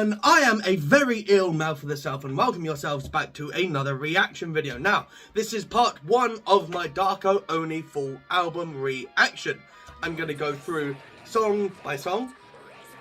everyone, I am a very ill mouth of the South and welcome yourselves back to another reaction video. Now, this is part 1 of my Darko Only full album reaction. I'm going to go through song by song.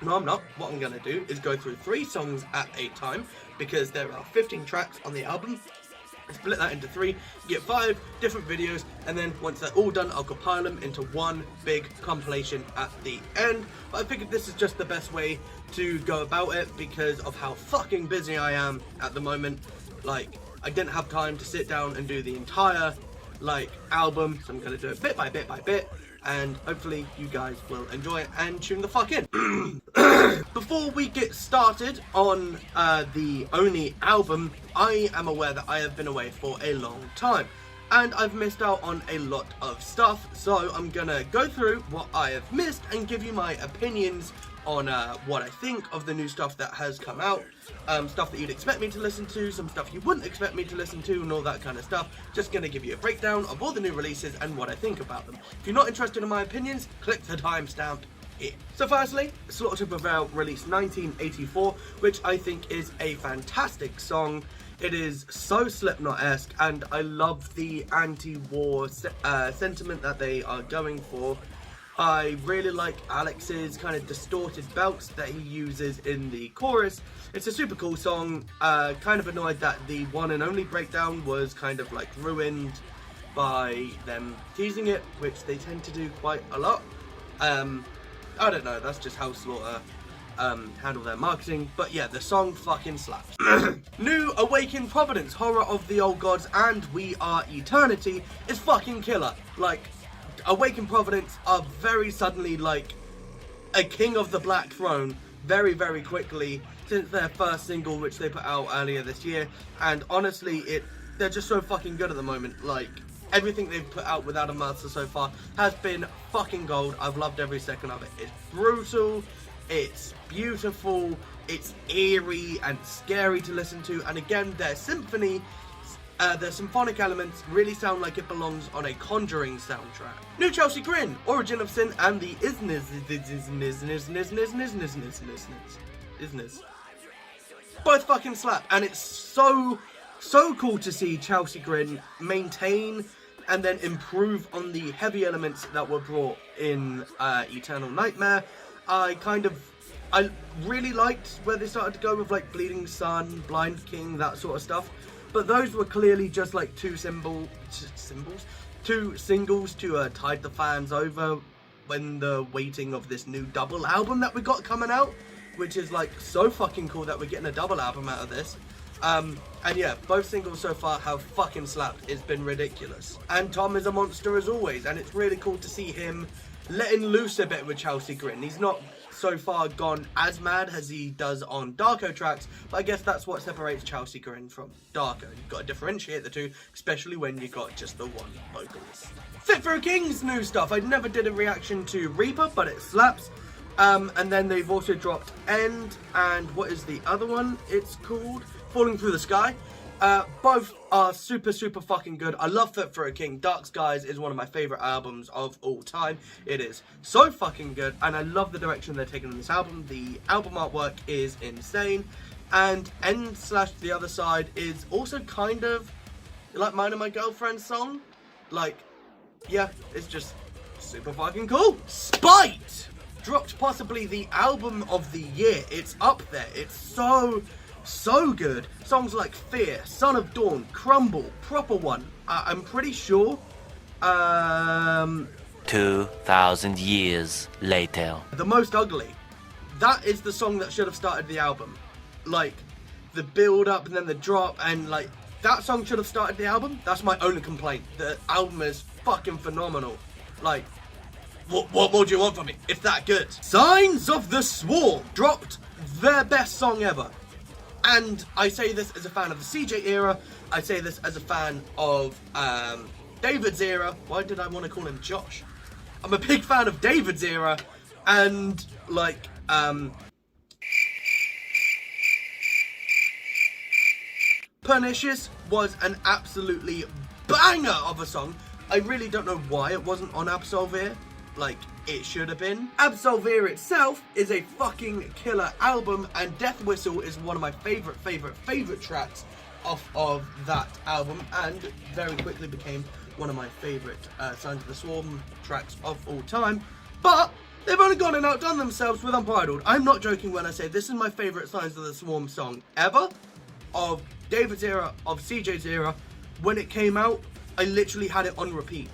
No, I'm not. What I'm going to do is go through 3 songs at a time because there are 15 tracks on the album. Split that into 3, get 5 different videos, and then once they're all done, I'll compile them into one big compilation at the end. But I figured this is just the best way to go about it because of how fucking busy I am at the moment. Like, I didn't have time to sit down and do the entire, album, so I'm going to do it bit by bit by bit, and hopefully you guys will enjoy it and tune the fuck in. Before we get started on the Only album, I am aware that I have been away for a long time and I've missed out on a lot of stuff, so I'm gonna go through what I have missed and give you my opinions on what I think of the new stuff that has come out, stuff that you'd expect me to listen to, some stuff you wouldn't expect me to listen to, and all that kind of stuff. Just gonna give you a breakdown of all the new releases and what I think about them. If you're not interested in my opinions, click the timestamp here. So firstly, Slaughter to Prevail released 1984, which I think is a fantastic song. It is so Slipknot-esque, and I love the anti-war sentiment that they are going for. I really like Alex's kind of distorted belts that he uses in the chorus. It's a super cool song. Kind of annoyed that the one and only breakdown was kind of ruined by them teasing it, which they tend to do quite a lot. I don't know, that's just how Slaughter handle their marketing, but yeah, the song fucking slaps. New Awaken Providence, Horror of the Old Gods, and We Are Eternity is fucking killer. Awaken Providence are very suddenly a king of the Black Throne very, very quickly since their first single, which they put out earlier this year, and honestly, they're just so fucking good at the moment. Everything they've put out without a master so far has been fucking gold. I've loved every second of it. It's brutal, it's beautiful, it's eerie and scary to listen to, and again, their symphony, their symphonic elements really sound like it belongs on a Conjuring soundtrack. New Chelsea Grin, Origin of Sin, and the Isness. Both fucking slap, and it's so cool to see Chelsea Grin maintain and then improve on the heavy elements that were brought in Eternal Nightmare. I really liked where they started to go with Bleeding Sun, Blind King, that sort of stuff. But those were clearly just two singles to tide the fans over when the waiting of this new double album that we got coming out, which is so fucking cool that we're getting a double album out of this. And yeah, both singles so far have fucking slapped. It's been ridiculous. And Tom is a monster as always, and it's really cool to see him letting loose a bit with Chelsea Grin. He's not so far gone as mad as he does on Darko tracks, but I guess that's what separates Chelsea Grin from Darko. You've got to differentiate the two, especially when you got just the one vocalist. Fit for a King's new stuff. I never did a reaction to Reaper, but it slaps. And then they've also dropped End, and what is the other one? It's called Falling Through the Sky. Both are super fucking good. I love Fit for a King. Dark Skies is one of my favourite albums of all time. It is so fucking good, and I love the direction they're taking in this album. The album artwork is insane, and End / The Other Side is also kind of like Mine and My Girlfriend's song. Yeah, it's just super fucking cool. Spite dropped possibly the album of the year. It's up there. It's so good. Songs like Fear, Son of Dawn, Crumble, Proper One. I'm pretty sure 2,000 years later. The Most Ugly. That is the song that should have started the album. The build up and then the drop, and that song should have started the album. That's my only complaint. The album is fucking phenomenal. What more do you want from me? It's that good. Signs of the Swarm dropped their best song ever. And I say this as a fan of the CJ era. I say this as a fan of David's era. Why did I want to call him Josh? I'm a big fan of David's era. And Pernicious was an absolutely banger of a song. I really don't know why it wasn't on Absolve here. it should have been. Absolver itself is a fucking killer album, and Death Whistle is one of my favorite tracks off of that album, and very quickly became one of my favorite Signs of the Swarm tracks of all time. But they've only gone and outdone themselves with Unbridled. I'm not joking when I say this is my favorite Signs of the Swarm song ever, of David's era, of CJ's era. When it came out, I literally had it on repeat.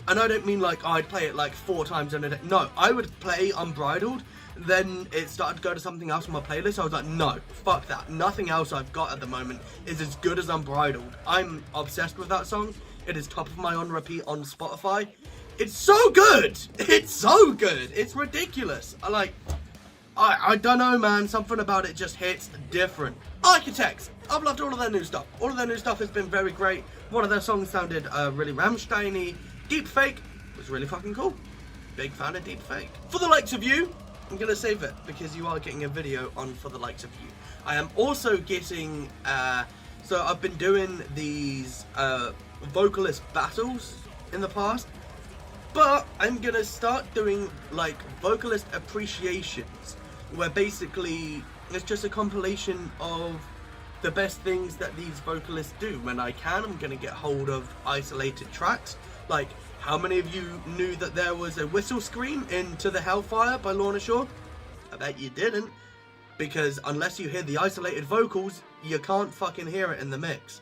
And I don't mean like I'd play it like 4 times in a day. No, I would play Unbridled, then it started to go to something else on my playlist. I was like, no, fuck that. Nothing else I've got at the moment is as good as Unbridled. I'm obsessed with that song. It is top of my on repeat on Spotify. It's so good. It's so good. It's ridiculous. I don't know, man. Something about it just hits different. Architects. I've loved all of their new stuff. All of their new stuff has been very great. One of their songs sounded really Rammstein-y. Deepfake was really fucking cool. Big fan of Deepfake. For the likes of you, I'm going to save it because you are getting a video on For the Likes of You. I am also getting, so I've been doing these vocalist battles in the past, but I'm going to start doing like vocalist appreciations, where basically it's just a compilation of the best things that these vocalists do. When I can, I'm going to get hold of isolated tracks. Like, how many of you knew that there was a whistle scream in To the Hellfire by Lorna Shore? I bet you didn't, because unless you hear the isolated vocals, you can't fucking hear it in the mix.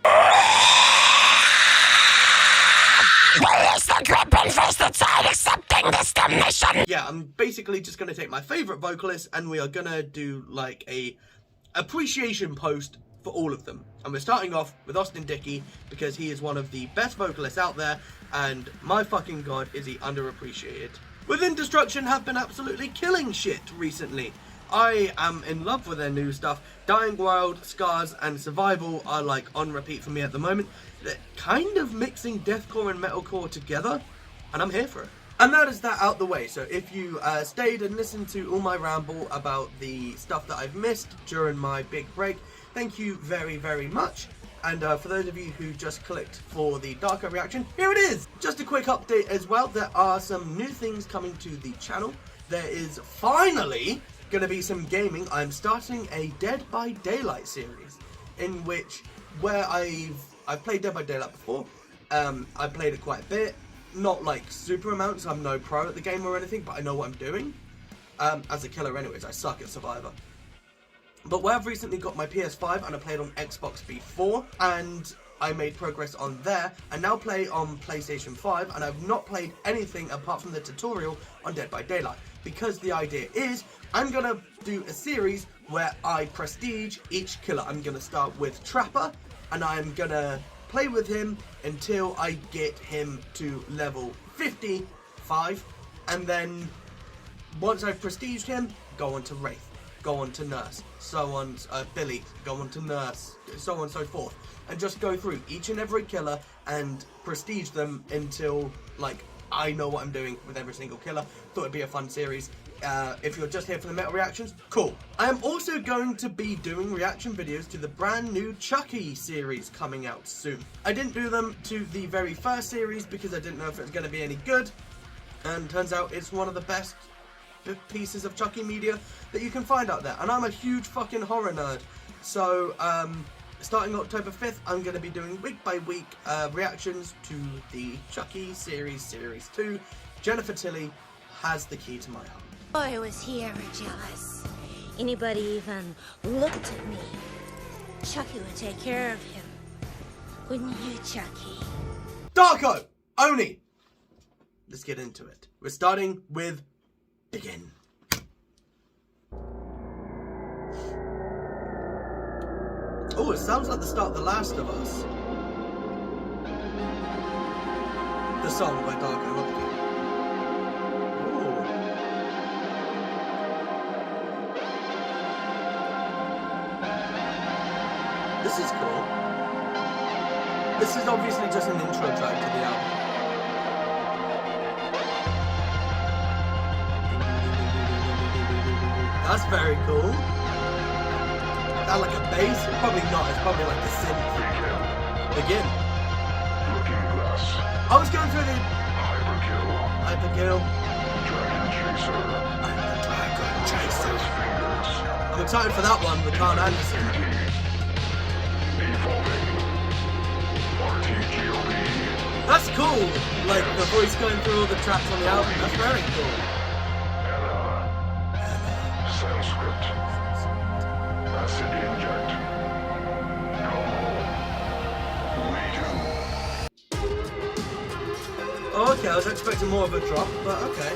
Yeah, I'm basically just going to take my favourite vocalists and we are going to do like a appreciation post for all of them. And we're starting off with Austin Dickey because he is one of the best vocalists out there, and my fucking god is he underappreciated. Within Destruction have been absolutely killing shit recently. I am in love with their new stuff. Dying Wild, Scars and Survival are like on repeat for me at the moment. They're kind of mixing deathcore and metalcore together, and I'm here for it. And that is that out the way. So if you stayed and listened to all my ramble about the stuff that I've missed during my big break, thank you very, very much. And for those of you who just clicked for the Darko reaction, here it is! Just a quick update as well. There are some new things coming to the channel. There is finally going to be some gaming. I'm starting a Dead by Daylight series, in which, where I've played Dead by Daylight before. I played it quite a bit. Not like super amounts, I'm no pro at the game or anything, but I know what I'm doing. As a killer anyways, I suck at Survivor. But where I've recently got my PS5 and I played on Xbox before, and I made progress on there, I now play on PlayStation 5, and I've not played anything apart from the tutorial on Dead by Daylight. Because the idea is, I'm going to do a series where I prestige each killer. I'm going to start with Trapper, and I'm going to play with him until I get him to level 55, and then once I've prestiged him, go on to Wraith, go on to Nurse, so on, Billy, go on to Nurse, so on and so forth, and just go through each and every killer and prestige them until, like, I know what I'm doing with every single killer. Thought it'd be a fun series. If you're just here for the metal reactions, cool. I am also going to be doing reaction videos to the brand new Chucky series coming out soon. I didn't do them to the very first series because I didn't know if it was going to be any good, and turns out it's one of the best pieces of Chucky media that you can find out there. And I'm a huge fucking horror nerd, so starting October 5th, I'm going to be doing week by week reactions to the Chucky series 2. Jennifer Tilly has the key to my heart. I was here jealous. Anybody even looked at me, Chucky would take care of him. Wouldn't you, Chucky? Darko! Oni! Let's get into it. We're starting with Begin. Oh, it sounds like the start of The Last of Us. The song by Darko, not the game. This is cool. This is obviously just an intro track to the album. That's very cool. That like a bass? Probably not, it's probably like a synth. Begin. Looking Glass. I was going through the Hyperkill. Hyperkill. I'm excited for that one with Carl Anderson. That's cool! Like, the voice going through all the tracks on the album, that's very cool. Sanskrit. Acid inject. Oh, okay, I was expecting more of a drop, but okay.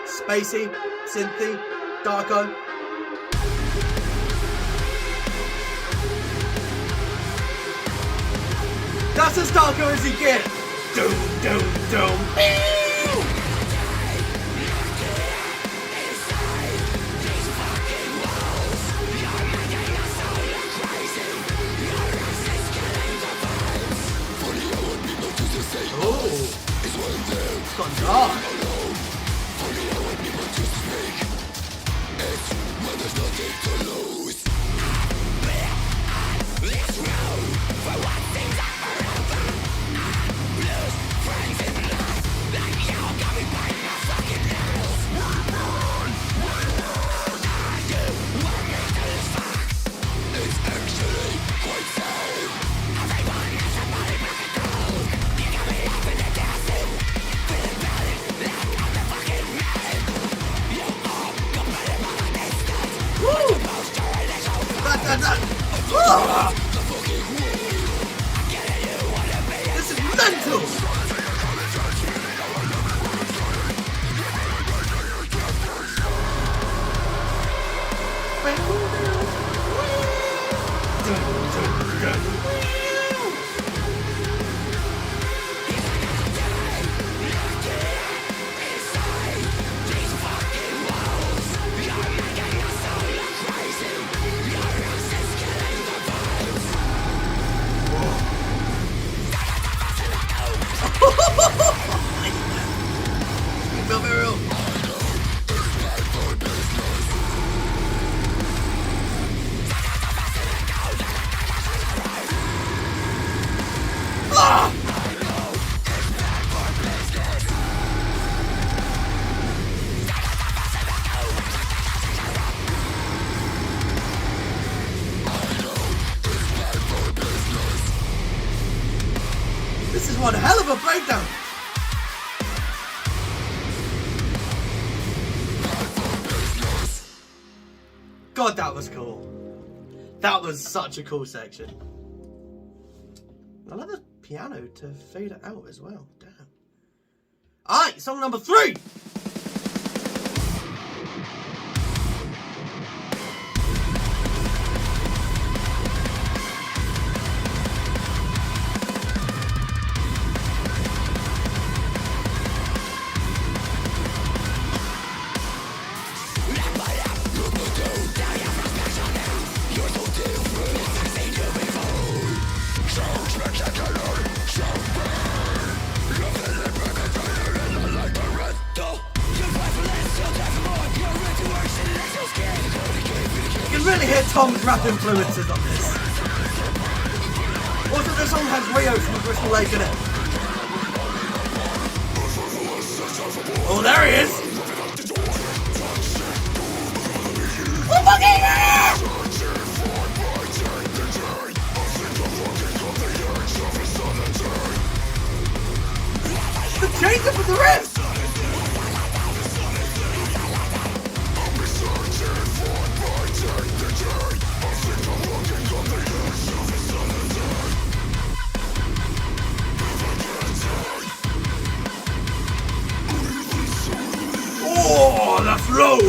Spacey, synthy, Darko. That's as Darko as he gets. Doom, doom, doom. Oh, it's gone dark. This is mental! This is one hell of a breakdown! God, that was cool. That was such a cool section. I like the piano to fade it out as well. Damn. Alright, song number 3! You can really hear Tom's rap influences on this. Also, this song has Rio from Crystal Lake in it. Oh, there he is! Oh, fucking the change up with the riff! Oh, the flow!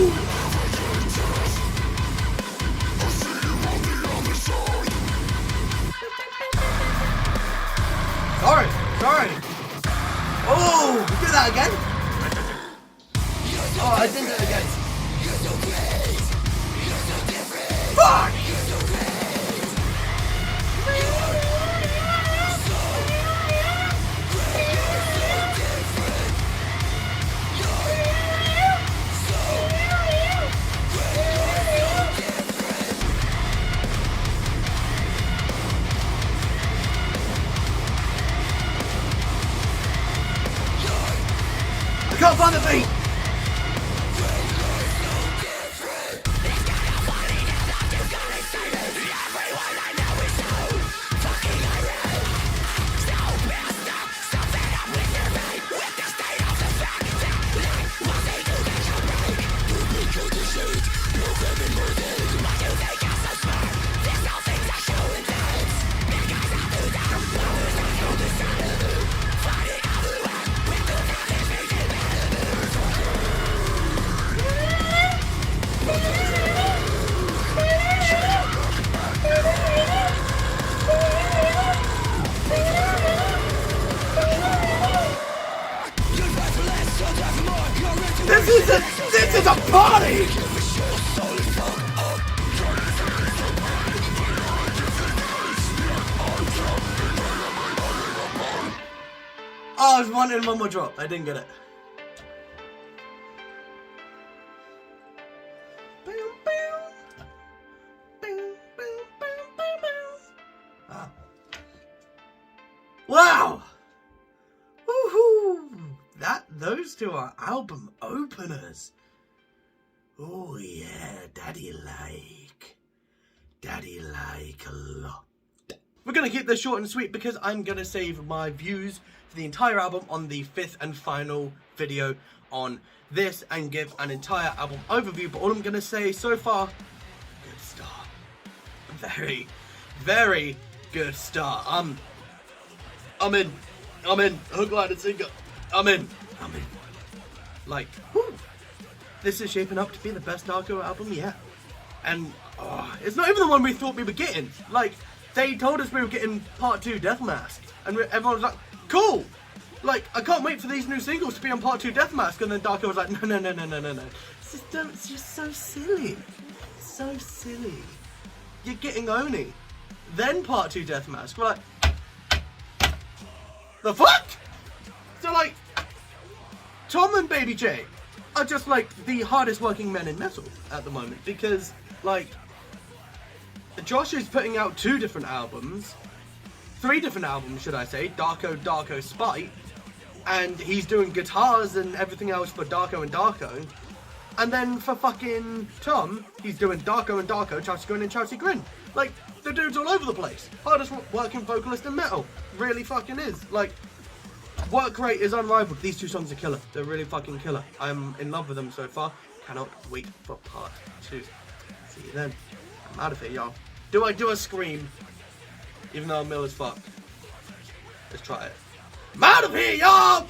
Sorry. Oh, do that again? Oh, I did it again. Fuck! feet! This is a party! Oh, I was wanting one more drop. I didn't get it. Ah. Wow! Woohoo! Those two are album openers. Oh yeah, daddy like a lot. We're gonna keep this short and sweet because I'm gonna save my views for the entire album on the 5th and final video on this and give an entire album overview. But all I'm gonna say so far, good start. Very, very good start. I'm in. Hook, line, and sinker. I'm in. Like, whew. This is shaping up to be the best Darko album yet. And it's not even the one we thought we were getting. Like, they told us we were getting part 2 Death Mask. And everyone was like, cool. Like, I can't wait for these new singles to be on part 2 Death Mask. And then Darko was like, no. It's just so silly. So silly. You're getting Oni. Then part 2 Death Mask. We're like, the fuck? So like, Tom and Baby J are just like the hardest working men in metal at the moment because like Josh is putting out 2 different albums, 3 different albums should I say, Darko, Spite, and he's doing guitars and everything else for Darko and Darko. And then for fucking Tom, he's doing Darko and Darko, Chelsea Grin and Chelsea Grin. Like, the dude's all over the place. Hardest working vocalist in metal. Really fucking is. Like, work rate is unrivaled. These 2 songs are killer. They're really fucking killer. I'm in love with them so far. Cannot wait for part 2. See you then. I'm out of here, y'all. Do I do a scream? Even though I'm ill as fuck. Let's try it. I'm out of here, y'all!